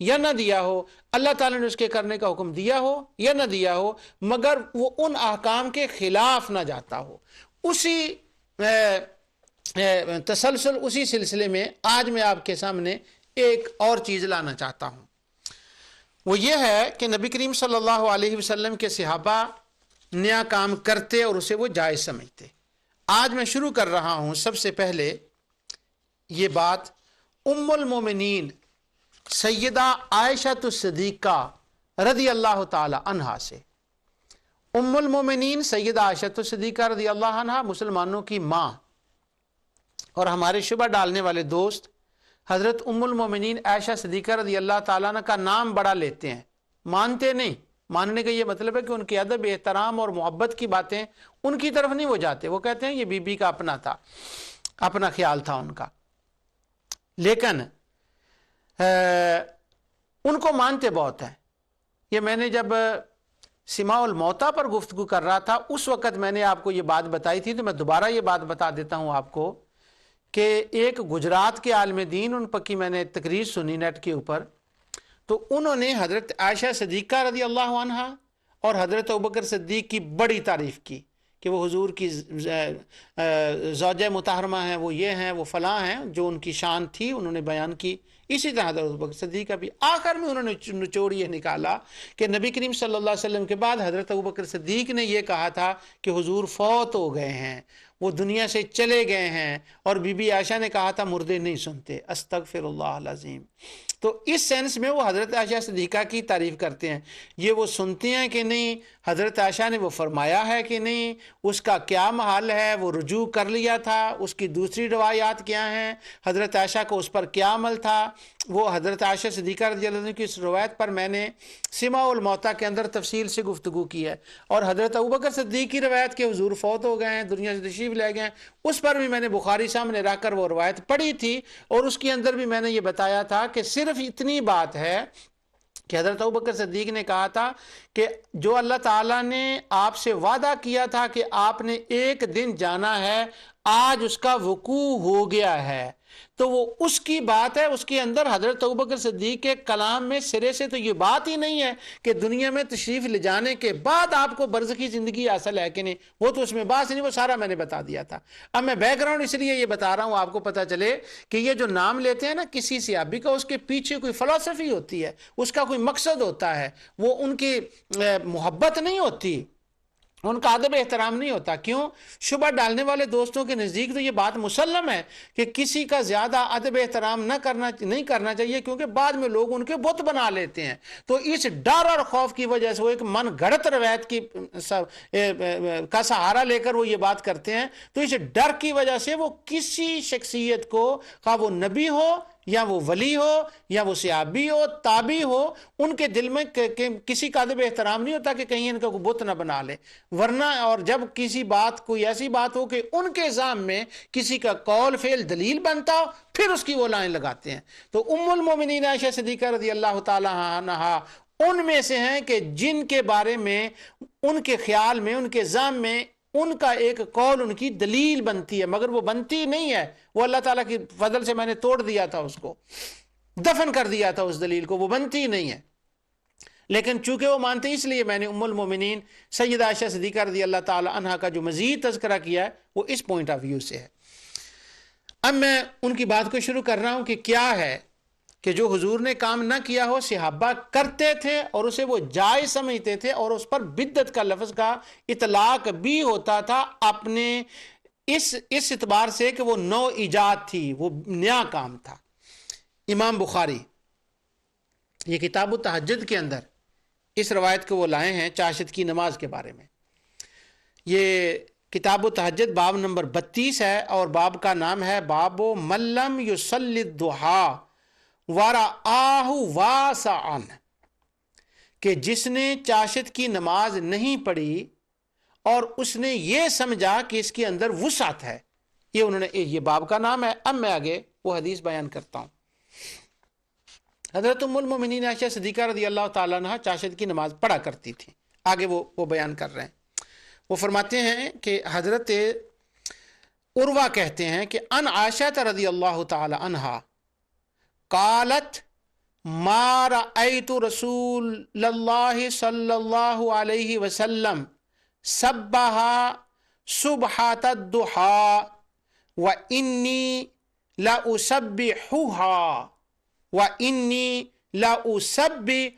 یا نہ دیا ہو، اللہ تعالیٰ نے اس کے کرنے کا حکم دیا ہو یا نہ دیا ہو، مگر وہ ان احکام کے خلاف نہ جاتا ہو۔ اسی تسلسل، اسی سلسلے میں آج میں آپ کے سامنے ایک اور چیز لانا چاہتا ہوں۔ وہ یہ ہے کہ نبی کریم صلی اللہ علیہ وسلم کے صحابہ نیا کام کرتے اور اسے وہ جائز سمجھتے۔ آج میں شروع کر رہا ہوں سب سے پہلے یہ بات ام المومنین سیدہ عائشہ الصدیقہ رضی اللہ تعالی عنہا سے۔ ام المومنین سیدہ عائشہ الصدیقہ رضی اللہ عنہا مسلمانوں کی ماں، اور ہمارے شبہ ڈالنے والے دوست حضرت ام المومنین عائشہ صدیقہ رضی اللہ تعالیٰ عنہ کا نام بڑا لیتے ہیں، مانتے نہیں۔ ماننے کا یہ مطلب ہے کہ ان کے ادب، احترام اور محبت کی باتیں ان کی طرف نہیں وہ جاتے، وہ کہتے ہیں یہ بی بی کا اپنا تھا، اپنا خیال تھا ان کا، لیکن ان کو مانتے بہت ہیں۔ یہ میں نے جب سماع الموتیٰ پر گفتگو کر رہا تھا اس وقت میں نے آپ کو یہ بات بتائی تھی، تو میں دوبارہ یہ بات بتا دیتا ہوں آپ کو کہ ایک گجرات کے عالم دین، ان پر کی میں نے تقریر سنی نیٹ کے اوپر، تو انہوں نے حضرت عائشہ صدیقہ رضی اللہ عنہا اور حضرت ابوبکر صدیق کی بڑی تعریف کی کہ وہ حضور کی زوجہ مطہرمہ ہیں، وہ یہ ہیں، وہ فلاں ہیں، جو ان کی شان تھی انہوں نے بیان کی۔ اسی طرح حضرت ابوبکر صدیق کا بھی آخر میں انہوں نے نچوڑ یہ نکالا کہ نبی کریم صلی اللہ علیہ وسلم کے بعد حضرت ابوبکر صدیق نے یہ کہا تھا کہ حضور فوت ہو گئے ہیں، وہ دنیا سے چلے گئے ہیں، اور بی بی عائشہ نے کہا تھا مردے نہیں سنتے، استغفر اللہ العظیم۔ تو اس سینس میں وہ حضرت عائشہ صدیقہ کی تعریف کرتے ہیں۔ یہ وہ سنتے ہیں کہ نہیں، حضرت عائشہ نے وہ فرمایا ہے کہ نہیں، اس کا کیا محل ہے، وہ رجوع کر لیا تھا، اس کی دوسری روایات کیا ہیں، حضرت عائشہ کو اس پر کیا عمل تھا، وہ حضرت عائشہ صدیقہ رضی اللہ عنہ کی اس روایت پر میں نے سماع الموتیٰ کے اندر تفصیل سے گفتگو کی ہے، اور حضرت ابوبکر صدیق کی روایت کہ حضور فوت ہو گئے ہیں، دنیا سے تشریف لے گئے ہیں، اس پر بھی میں نے بخاری سامنے رکھ کر وہ روایت پڑھی تھی، اور اس کے اندر بھی میں نے یہ بتایا تھا کہ صرف اتنی بات ہے کہ حضرت ابوبکر صدیق نے کہا تھا کہ جو اللہ تعالیٰ نے آپ سے وعدہ کیا تھا کہ آپ نے ایک دن جانا ہے، آج اس کا وقوع ہو گیا ہے، تو وہ اس کی بات ہے۔ اس کے اندر حضرت ابوبکر صدیق کے کلام میں سرے سے تو یہ بات ہی نہیں ہے کہ دنیا میں تشریف لے جانے کے بعد آپ کو برزخی زندگی حاصل ہے کہ نہیں، وہ تو اس میں بات نہیں، وہ سارا میں نے بتا دیا تھا۔ اب میں بیک گراؤنڈ اس لیے یہ بتا رہا ہوں آپ کو پتہ چلے کہ یہ جو نام لیتے ہیں نا کسی صحابی کا، اس کے پیچھے کوئی فلسفی ہوتی ہے، اس کا کوئی مقصد ہوتا ہے، وہ ان کی محبت نہیں ہوتی، ان کا ادب احترام نہیں ہوتا۔ کیوں؟ شبہ ڈالنے والے دوستوں کے نزدیک تو یہ بات مسلم ہے کہ کسی کا زیادہ ادب احترام نہیں کرنا چاہیے، کیونکہ بعد میں لوگ ان کے بت بنا لیتے ہیں۔ تو اس ڈر اور خوف کی وجہ سے وہ ایک من گھڑت روایت کا سہارا لے کر وہ یہ بات کرتے ہیں۔ تو اس ڈر کی وجہ سے وہ کسی شخصیت کو، خواہ وہ نبی ہو یا وہ ولی ہو یا وہ صحابی ہو، تابعی ہو، ان کے دل میں کسی کا ادب احترام نہیں ہوتا کہ کہیں ان کا کوئی بت نہ بنا لے، ورنہ اور جب کسی بات کوئی ایسی بات ہو کہ ان کے ذام میں کسی کا قول فعل دلیل بنتا ہو، پھر اس کی وہ لائن لگاتے ہیں۔ تو ام المومنین عائشہ صدیقہ رضی اللہ تعالی عنہا ان میں سے ہیں کہ جن کے بارے میں ان کے خیال میں، ان کے ذام میں ان کا ایک قول ان کی دلیل بنتی ہے، مگر وہ بنتی نہیں ہے، وہ اللہ تعالیٰ کی فضل سے میں نے توڑ دیا تھا، اس کو دفن کر دیا تھا، اس دلیل کو، وہ بنتی نہیں ہے۔ لیکن چونکہ وہ مانتے، اس لیے میں نے ام المومنین سیدہ عائشہ صدیقہ رضی اللہ تعالی عنہا کا جو مزید تذکرہ کیا ہے وہ اس پوائنٹ آف ویو سے ہے۔ اب میں ان کی بات کو شروع کر رہا ہوں کہ کیا ہے کہ جو حضور نے کام نہ کیا ہو صحابہ کرتے تھے اور اسے وہ جائز سمجھتے تھے، اور اس پر بدعت کا لفظ کا اطلاق بھی ہوتا تھا اپنے اس اعتبار سے کہ وہ نو ایجاد تھی، وہ نیا کام تھا۔ امام بخاری یہ کتاب التہجد کے اندر اس روایت کو وہ لائے ہیں چاشت کی نماز کے بارے میں۔ یہ کتاب التہجد باب نمبر 32 ہے، اور باب کا نام ہے باب من لم یصلی الضحیٰ ورآہ واسعا، کہ جس نے چاشت کی نماز نہیں پڑھی اور اس نے یہ سمجھا کہ اس کے اندر وسعت ہے، یہ انہوں نے یہ باب کا نام ہے۔ اب میں آگے وہ حدیث بیان کرتا ہوں۔ حضرت ام المومنین عائشہ صدیقہ رضی اللہ تعالیٰ عنہ چاشت کی نماز پڑھا کرتی تھی، آگے وہ بیان کر رہے ہیں۔ وہ فرماتے ہیں کہ حضرت عروہ کہتے ہیں کہ ان عائشہ رضی اللہ تعالی عنہ قالت ما رأيت رسول الله صلى الله عليه وسلم سبها سبحة الضحى وإني لأسبحها وإني لأسبحها۔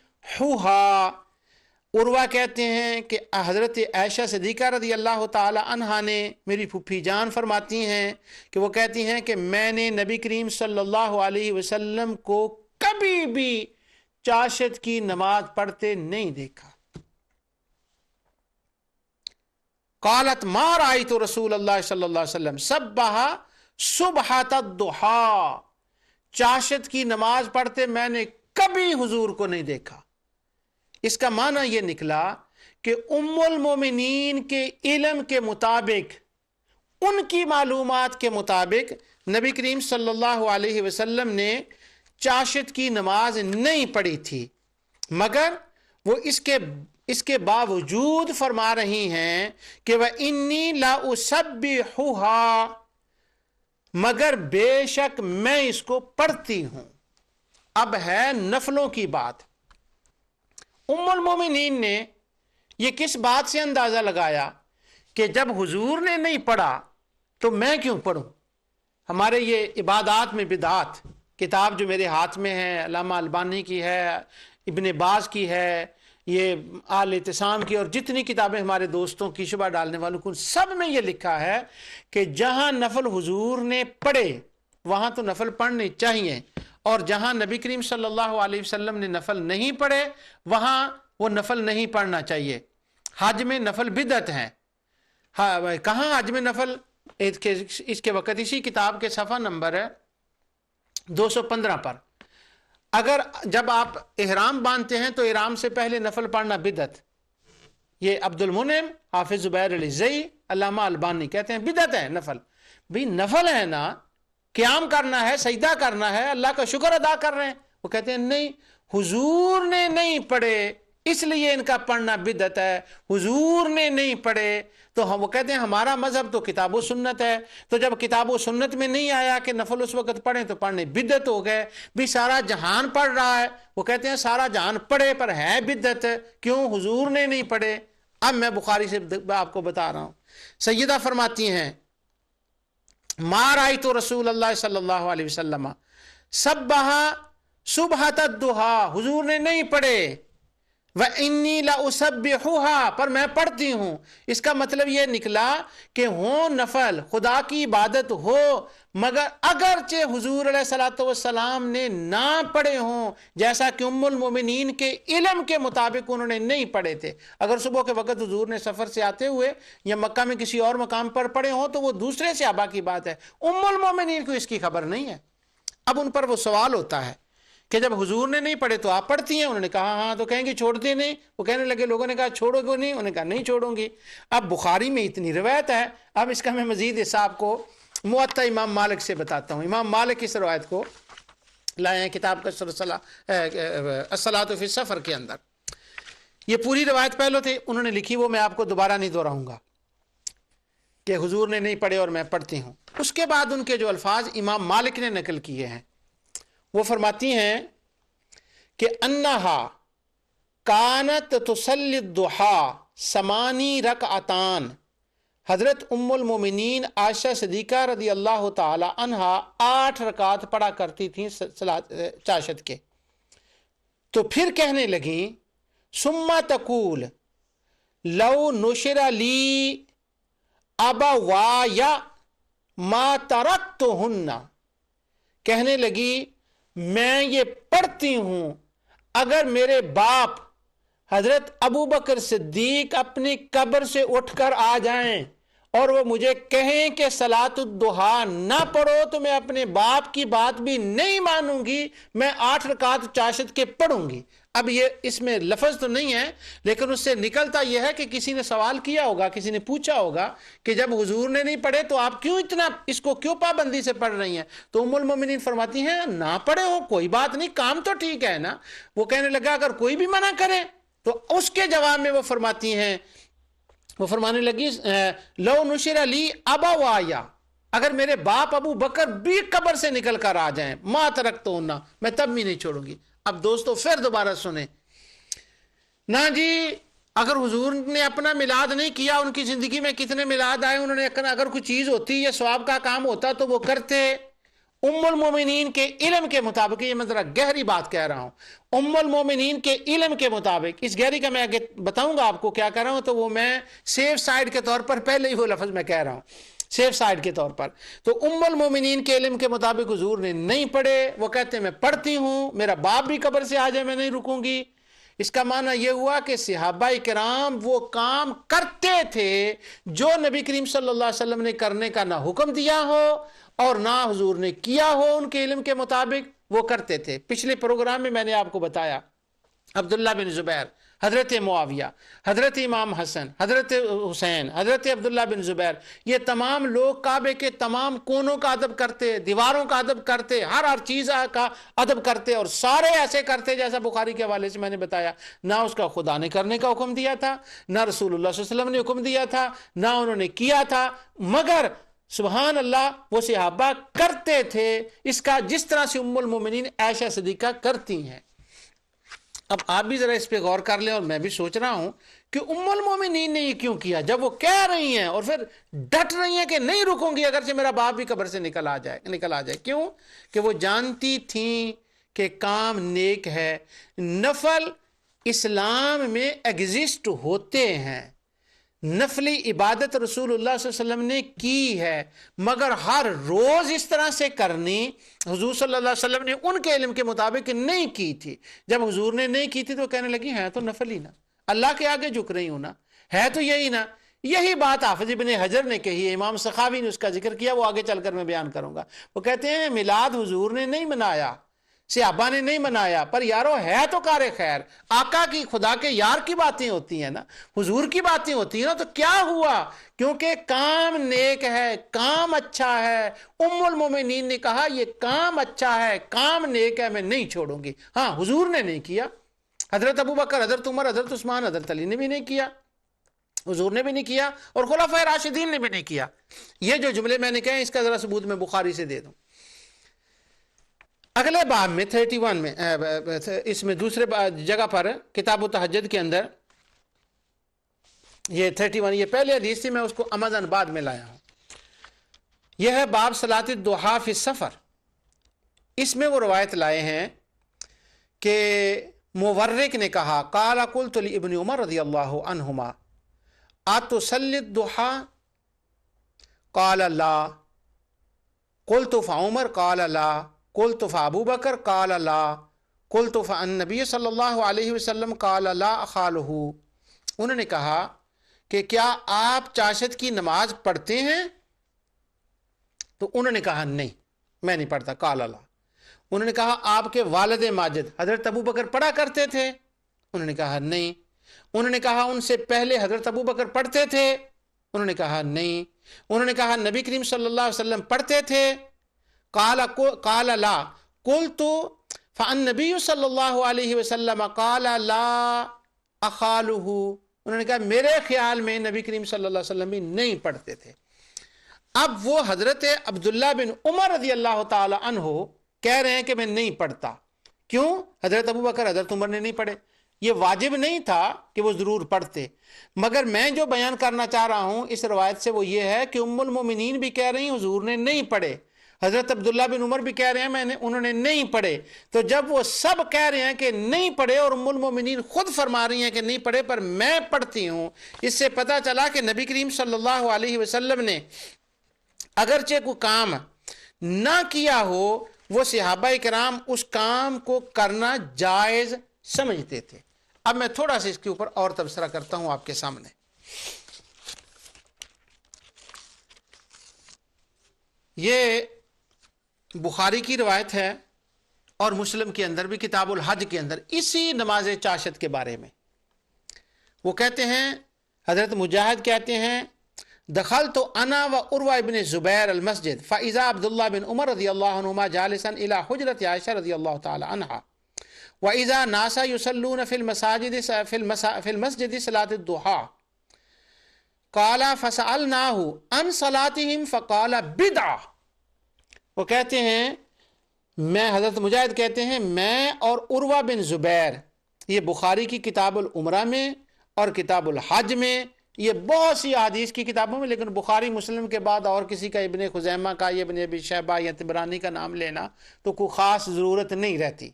عروہ کہتے ہیں کہ حضرت عائشہ صدیقہ رضی اللہ تعالی عنہا نے، میری پھوپھی جان فرماتی ہیں کہ وہ کہتی ہیں کہ میں نے نبی کریم صلی اللہ علیہ وسلم کو کبھی بھی چاشت کی نماز پڑھتے نہیں دیکھا۔ قالت ما رأيت رسول اللہ صلی اللہ علیہ وسلم سبح صبحۃ الضحى، چاشت کی نماز پڑھتے میں نے کبھی حضور کو نہیں دیکھا۔ اس کا معنی یہ نکلا کہ ام المومنین کے علم کے مطابق، ان کی معلومات کے مطابق نبی کریم صلی اللہ علیہ وسلم نے چاشت کی نماز نہیں پڑھی تھی، مگر وہ اس کے باوجود فرما رہی ہیں کہ وَإِنِّي لَأُسَبِّحُهَا، مگر بے شک میں اس کو پڑھتی ہوں۔ اب ہے نفلوں کی بات۔ ام المومنین نے یہ کس بات سے اندازہ لگایا کہ جب حضور نے نہیں پڑھا تو میں کیوں پڑھوں؟ ہمارے یہ عبادات میں بدعات کتاب جو میرے ہاتھ میں ہے، علامہ البانی کی ہے، ابن باز کی ہے، یہ آل اعتصام کی، اور جتنی کتابیں ہمارے دوستوں کی شبہ ڈالنے والوں کو، سب میں یہ لکھا ہے کہ جہاں نفل حضور نے پڑھے وہاں تو نفل پڑھنے چاہیے، اور جہاں نبی کریم صلی اللہ علیہ وسلم نے نفل نہیں پڑھے وہاں وہ نفل نہیں پڑھنا چاہیے۔ حج میں نفل بدعت ہیں۔ کہاں حج میں نفل؟ اس کے وقت اسی کتاب کے صفحہ نمبر 215 پر، اگر جب آپ احرام باندھتے ہیں تو احرام سے پہلے نفل پڑھنا بدعت، یہ عبد المنعم، حافظ زبیر الزئی، علامہ البانی کہتے ہیں بدعت ہے نفل۔ بھی نفل ہے نا، قیام کرنا ہے، سجدہ کرنا ہے، اللہ کا شکر ادا کر رہے ہیں، وہ کہتے ہیں نہیں حضور نے نہیں پڑھے اس لیے ان کا پڑھنا بدعت ہے، حضور نے نہیں پڑھے تو وہ کہتے ہیں ہمارا مذہب تو کتاب و سنت ہے، تو جب کتاب و سنت میں نہیں آیا کہ نفل اس وقت پڑھیں تو پڑھنے بدعت ہو گئے۔ بھی سارا جہان پڑھ رہا ہے، وہ کہتے ہیں سارا جہان پڑھے پر ہے بدعت، کیوں؟ حضور نے نہیں پڑھے۔ اب میں بخاری سے آپ کو بتا رہا ہوں، سیدہ فرماتی ہیں ما رأیت رسول اللہ صلی اللہ علیہ وسلم سبح صبحۃ الضحیٰ، حضور نے نہیں پڑھے، وَإِنِّي لَأُسَبِّحُهَا، پر میں پڑھتی ہوں۔ اس کا مطلب یہ نکلا کہ ہوں نفل، خدا کی عبادت ہو، مگر اگرچہ حضور علیہ السلام نے نہ پڑھے ہوں، جیسا کہ ام المومنین کے علم کے مطابق انہوں نے نہیں پڑھے تھے۔ اگر صبح کے وقت حضور نے سفر سے آتے ہوئے یا مکہ میں کسی اور مقام پر پڑھے ہوں تو وہ دوسرے صحابہ کی بات ہے، ام المومنین کو اس کی خبر نہیں ہے۔ اب ان پر وہ سوال ہوتا ہے کہ جب حضور نے نہیں پڑھے تو آپ پڑھتی ہیں؟ انہوں نے کہا ہاں، تو کہیں گے چھوڑتے نہیں؟ وہ کہنے لگے لوگوں نے کہا چھوڑو گے نہیں؟ انہوں نے کہا نہیں چھوڑوں گی۔ اب بخاری میں اتنی روایت ہے، اب اس کا میں مزید حساب کو موطا امام مالک سے بتاتا ہوں۔ امام مالک اس روایت کو لائے ہیں کتاب کا الصلاۃ فی السفر کے اندر۔ یہ پوری روایت پہلے تھے انہوں نے لکھی، وہ میں آپ کو دوبارہ نہیں دہراؤں گا کہ حضور نے نہیں پڑھے اور میں پڑھتی ہوں۔ اس کے بعد ان کے جو الفاظ امام مالک نے نقل کیے ہیں وہ فرماتی ہیں کہ انہا کانت تصلی الضحیٰ 8 رکعتان، حضرت ام المومنین عائشہ صدیقہ رضی اللہ تعالی عنہا 8 رکعت پڑھا کرتی تھیں چاشت کے۔ تو پھر کہنے لگیں ثم تقول لو نشر لی ابوایا ما ترکتہن، کہنے لگی میں یہ پڑھتی ہوں اگر میرے باپ حضرت ابو بکر صدیق اپنی قبر سے اٹھ کر آ جائیں اور وہ مجھے کہیں کہ صلاۃ الضحیٰ نہ پڑھو تو میں اپنے باپ کی بات بھی نہیں مانوں گی، میں 8 رکعت چاشت کے پڑھوں گی۔ اب یہ اس میں لفظ تو نہیں ہے لیکن اس سے نکلتا یہ ہے کہ کسی نے سوال کیا ہوگا، کسی نے پوچھا ہوگا کہ جب حضور نے نہیں پڑھے تو آپ کیوں اتنا اس کو کیوں پابندی سے پڑھ رہی ہیں؟ تو ام المومنین فرماتی ہیں نہ پڑھے ہو کوئی بات نہیں، کام تو ٹھیک ہے نا۔ وہ کہنے لگا اگر کوئی بھی منع کرے تو اس کے جواب میں وہ فرماتی ہیں، وہ فرمانے لگی لو نشر علی ابوایا، اگر میرے باپ ابو بکر بھی قبر سے نکل کر آ جائیں ما ترکتہن، میں تب بھی نہیں چھوڑوں گی۔ اب دوستو پھر دوبارہ سنیں نا جی، اگر حضور نے اپنا میلاد نہیں کیا، ان کی زندگی میں کتنے میلاد آئے، انہوں نے اگر کوئی چیز ہوتی یا ثواب کا کام ہوتا تو وہ کرتے۔ ام المومنین کے علم کے مطابق، یہ میں ذرا گہری بات کہہ رہا ہوں، ام المومنین کے علم کے مطابق، اس گہری کا میں آگے بتاؤں گا آپ کو کیا کہہ رہا ہوں، تو وہ میں سیف سائڈ کے طور پر پہلے ہی وہ لفظ میں کہہ رہا ہوں، سیف سائڈ کے طور پر۔ تو ام المومنین کے علم کے مطابق حضور نے نہیں پڑھے، وہ کہتے ہیں میں پڑھتی ہوں، میرا باپ بھی قبر سے آ جائے میں نہیں رکوں گی۔ اس کا معنی یہ ہوا کہ صحابہ کرام وہ کام کرتے تھے جو نبی کریم صلی اللہ علیہ وسلم نے کرنے کا نہ حکم دیا ہو اور نہ حضور نے کیا ہو، ان کے علم کے مطابق وہ کرتے تھے۔ پچھلے پروگرام میں میں نے آپ کو بتایا عبداللہ بن زبیر، حضرت معاویہ، حضرت امام حسن، حضرت حسین، حضرت عبداللہ بن زبیر، یہ تمام لوگ کعبے کے تمام کونوں کا ادب کرتے، دیواروں کا ادب کرتے، ہر چیز کا ادب کرتے، اور سارے ایسے کرتے جیسا بخاری کے حوالے سے میں نے بتایا۔ نہ اس کا خدا نے کرنے کا حکم دیا تھا، نہ رسول اللہ صلی اللہ علیہ وسلم نے حکم دیا تھا، نہ انہوں نے کیا تھا، مگر سبحان اللہ وہ صحابہ کرتے تھے، اس کا جس طرح سے ام المومنین عائشہ صدیقہ کرتی ہیں۔ اب آپ بھی ذرا اس پہ غور کر لیں، اور میں بھی سوچ رہا ہوں کہ ام المومنین نے یہ کیوں کیا، جب وہ کہہ رہی ہیں اور پھر ڈٹ رہی ہیں کہ نہیں رکوں گی اگرچہ میرا باپ بھی قبر سے نکل آ جائے۔ کیوں؟ کہ وہ جانتی تھیں کہ کام نیک ہے، نفل اسلام میں ایگزسٹ ہوتے ہیں، نفلی عبادت رسول اللہ صلی اللہ علیہ وسلم نے کی ہے، مگر ہر روز اس طرح سے کرنی حضور صلی اللہ علیہ وسلم نے ان کے علم کے مطابق نہیں کی تھی۔ جب حضور نے نہیں کی تھی تو کہنے لگی ہے تو نفل ہی نا، اللہ کے آگے جھک رہی ہوں نا، ہے تو یہی نا۔ یہی بات حافظ ابن حجر نے کہی ہے، امام سخاوی نے اس کا ذکر کیا، وہ آگے چل کر میں بیان کروں گا۔ وہ کہتے ہیں میلاد حضور نے نہیں منایا، صحابہ نے نہیں منایا، پر یارو ہے تو کار خیر، آقا کی، خدا کے یار کی باتیں ہوتی ہیں نا، حضور کی باتیں ہوتی ہیں نا، تو کیا ہوا؟ کیونکہ کام نیک ہے، کام اچھا ہے۔ ام المومنین نے کہا یہ کام اچھا ہے، کام نیک ہے، میں نہیں چھوڑوں گی۔ ہاں حضور نے نہیں کیا، حضرت ابوبکر، حضرت عمر، حضرت عثمان، حضرت علی نے بھی نہیں کیا، حضور نے بھی نہیں کیا، اور خلفائے راشدین نے بھی نہیں کیا۔ یہ جو جملے میں نے کہے اس کا ذرا ثبوت میں بخاری سے دے دوں۔ اگلے باب میں 31 میں اس میں دوسرے جگہ پر کتاب و تہجد کے اندر یہ 31، یہ پہلے حدیث تھی، میں اس کو عمدن بعد میں لایا ہوں۔ یہ ہے باب صلاۃ الضحیٰ فی السفر۔ اس میں وہ روایت لائے ہیں کہ مورق نے کہا قال قلت لابن عمر رضی اللہ عنہما اتصلی الضحیٰ قال لا قلت فعمر قال لا قلت فابو بکر قال لا قلت فالنبی صلی اللہ علیہ وسلم قال لا اخالہ۔ انہوں نے کہا کہ کیا آپ چاشت کی نماز پڑھتے ہیں؟ تو انہوں نے کہا نہیں میں نہیں پڑھتا، قال لا۔ انہوں نے کہا آپ کے والد ماجد حضرت ابو بکر پڑھا کرتے تھے؟ انہوں نے کہا نہیں۔ انہوں نے کہا ان سے پہلے حضرت ابو بکر پڑھتے تھے؟ انہوں نے کہا نہیں۔ انہوں نے کہا نبی کریم صلی اللہ علیہ وسلم پڑھتے تھے؟ قال لا قلت فالنبی صلی اللہ علیہ وسلم قال لا اخالہ۔ انہوں نے کہا میرے خیال میں نبی کریم صلی اللہ علیہ وسلم بھی نہیں پڑھتے تھے۔ اب وہ حضرت عبداللہ بن عمر رضی اللہ تعالی عنہ کہہ رہے ہیں کہ میں نہیں پڑھتا۔ کیوں؟ حضرت ابو بکر، حضرت عمر نے نہیں پڑھے، یہ واجب نہیں تھا کہ وہ ضرور پڑھتے، مگر میں جو بیان کرنا چاہ رہا ہوں اس روایت سے وہ یہ ہے کہ ام المومنین بھی کہہ رہی ہیں حضور نے نہیں پڑھے، حضرت عبداللہ بن عمر بھی کہہ رہے ہیں انہوں نے نہیں پڑھے۔ تو جب وہ سب کہہ رہے ہیں کہ نہیں پڑھے اور ام المومنین خود فرما رہی ہیں کہ نہیں پڑھے پر میں پڑھتی ہوں، اس سے پتہ چلا کہ نبی کریم صلی اللہ علیہ وسلم نے اگرچہ کوئی کام نہ کیا ہو، وہ صحابہ کرام اس کام کو کرنا جائز سمجھتے تھے۔ اب میں تھوڑا سا اس کے اوپر اور تبصرہ کرتا ہوں آپ کے سامنے۔ یہ بخاری کی روایت ہے اور مسلم کے اندر بھی کتاب الحج کے اندر اسی نماز چاشت کے بارے میں وہ کہتے ہیں، حضرت مجاہد کہتے ہیں دخلت انا و عروہ ابن زبیر المسجد فاذا عبداللہ بن عمر رضی اللہ عنہما جالسا الى حجرت عائشہ رضی اللہ تعالی عنہا واذا ناس يصلون في المسجد صلاة الضحى قال فسألناه عن صلاتهم فقال بدعہ۔ وہ کہتے ہیں میں حضرت مجاہد کہتے ہیں میں اور عروہ بن زبیر، یہ بخاری کی کتاب العمرہ میں اور کتاب الحج میں، یہ بہت سی احادیث کی کتابوں میں، لیکن بخاری مسلم کے بعد اور کسی کا ابن خزیمہ کا یا ابن ابی شیبہ یا طبرانی کا نام لینا تو کوئی خاص ضرورت نہیں رہتی۔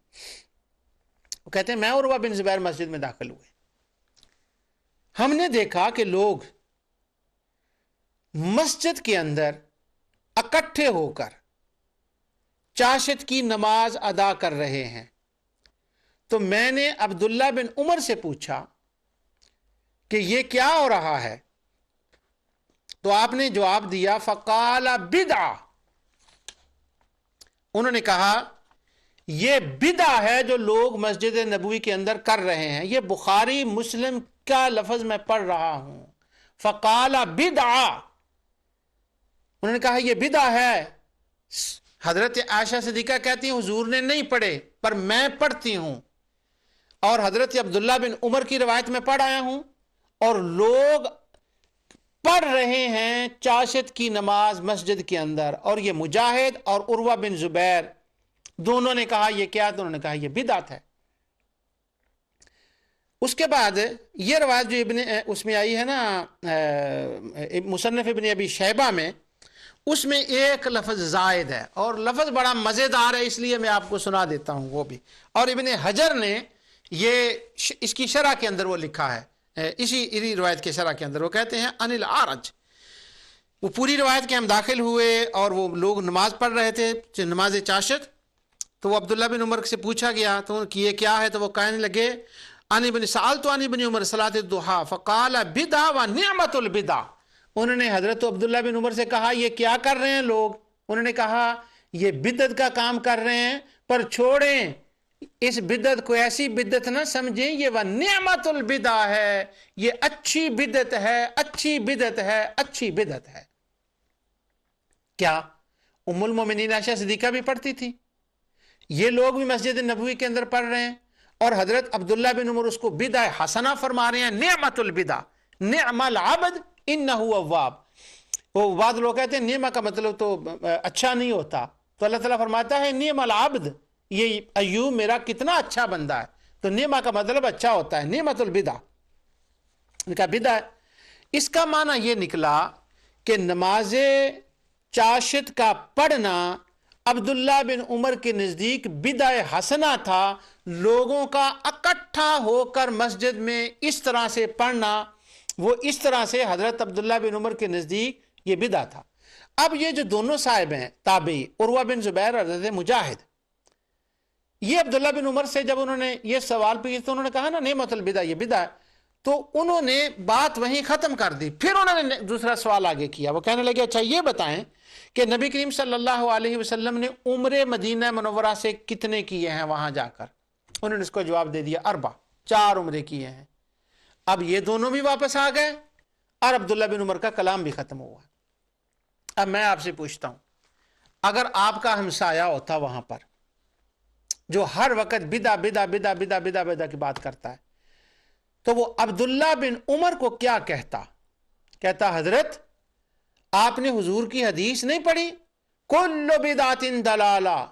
وہ کہتے ہیں میں اور عروہ بن زبیر مسجد میں داخل ہوئے، ہم نے دیکھا کہ لوگ مسجد کے اندر اکٹھے ہو کر چاشت کی نماز ادا کر رہے ہیں۔ تو میں نے عبداللہ بن عمر سے پوچھا کہ یہ کیا ہو رہا ہے؟ تو آپ نے جواب دیا فقال بدعہ، انہوں نے کہا یہ بدعہ ہے جو لوگ مسجد نبوی کے اندر کر رہے ہیں۔ یہ بخاری مسلم کا لفظ میں پڑھ رہا ہوں، فقال بدعہ، انہوں نے کہا یہ بدعہ ہے۔ حضرت عائشہ صدیقہ کہتی ہیں حضور نے نہیں پڑھے پر میں پڑھتی ہوں، اور حضرت عبداللہ بن عمر کی روایت میں پڑھ آیا ہوں، اور لوگ پڑھ رہے ہیں چاشت کی نماز مسجد کے اندر، اور یہ مجاہد اور عروہ بن زبیر دونوں نے کہا یہ کیا؟ تو انہوں نے کہا یہ بدعت ہے۔ اس کے بعد یہ روایت جو اس میں آئی ہے نا مصنف ابن ابی شیبہ میں، اس میں ایک لفظ زائد ہے اور لفظ بڑا مزیدار ہے، اس لیے میں آپ کو سنا دیتا ہوں وہ بھی۔ اور ابن حجر نے یہ اس کی شرح کے اندر وہ لکھا ہے، اسی روایت کے شرح کے اندر وہ کہتے ہیں ان الاعرج، وہ پوری روایت کے ہم داخل ہوئے اور وہ لوگ نماز پڑھ رہے تھے نماز چاشت، تو وہ عبداللہ بن عمر سے پوچھا گیا تو کہ یہ کیا ہے؟ تو وہ کہنے لگے سألت عن ابن عمر صلاۃ الضحیٰ فقال بدعہ و نعمت البدع، انہوں نے حضرت عبداللہ بن عمر سے کہا یہ کیا کر رہے ہیں لوگ؟ انہوں نے کہا یہ بدعت کا کام کر رہے ہیں، پر چھوڑیں اس بدعت کو، ایسی بدعت نہ سمجھیں، یہ وہ نعمت البدع ہے، یہ اچھی بدعت ہے، اچھی بدعت ہے، اچھی بدعت ہے۔ کیا ام المومنین عائشہ صدیقہ بھی پڑھتی تھی، یہ لوگ بھی مسجد نبوی کے اندر پڑھ رہے ہیں، اور حضرت عبداللہ بن عمر اس کو بدعہ حسنہ فرما رہے ہیں، نعمت البدع، نعم العبد انہ اواب۔ وہ بعض لوگ کہتے ہیں نعمہ کا مطلب تو اچھا نہیں ہوتا، تو اللہ تعالیٰ فرماتا ہے نعم العبد، یہ ایوب میرا کتنا اچھا بندہ ہے، تو نعمہ کا مطلب اچھا ہوتا ہے، نعمت البدع، ان کا بدعہ ہے۔ اس کا معنی یہ نکلا کہ نماز چاشت کا پڑھنا عبداللہ بن عمر کے نزدیک بدعہ حسنہ تھا، لوگوں کا اکٹھا ہو کر مسجد میں اس طرح سے پڑھنا، وہ اس طرح سے حضرت عبداللہ بن عمر کے نزدیک یہ بدعہ تھا۔ اب یہ جو دونوں صاحب ہیں تابعی، عروہ بن زبیر اور حضرت مجاہد، یہ عبداللہ بن عمر سے جب انہوں نے یہ سوال پوچھا تو انہوں نے کہا نا نعمت البدع، یہ بدعہ ہے، تو انہوں نے بات وہیں ختم کر دی۔ پھر انہوں نے دوسرا سوال آگے کیا، وہ کہنے لگے اچھا یہ بتائیں کہ نبی کریم صلی اللہ علیہ وسلم نے عمرے مدینہ منورہ سے کتنے کیے ہیں وہاں جا کر؟ انہوں نے اس کو جواب دے دیا 4 4 عمرے کیے ہیں۔ اب یہ دونوں بھی واپس آ گئے اور عبداللہ بن عمر کا کلام بھی ختم ہوا۔ اب میں آپ سے پوچھتا ہوں، اگر آپ کا ہمسایہ ہوتا وہاں پر جو ہر وقت بدعہ بدعہ بدعہ بدعہ بدعہ بدعہ کی بات کرتا ہے، تو وہ عبداللہ بن عمر کو کیا کہتا؟ کہتا حضرت آپ نے حضور کی حدیث نہیں پڑھی، کل بدعۃ دلالہ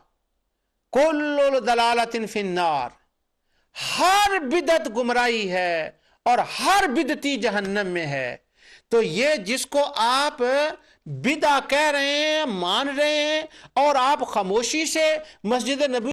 کل دلالۃ فی النار، ہر بدعت گمراہی ہے اور ہر بدعتی جہنم میں ہے۔ تو یہ جس کو آپ بدعہ کہہ رہے ہیں، مان رہے ہیں، اور آپ خاموشی سے مسجد نبوی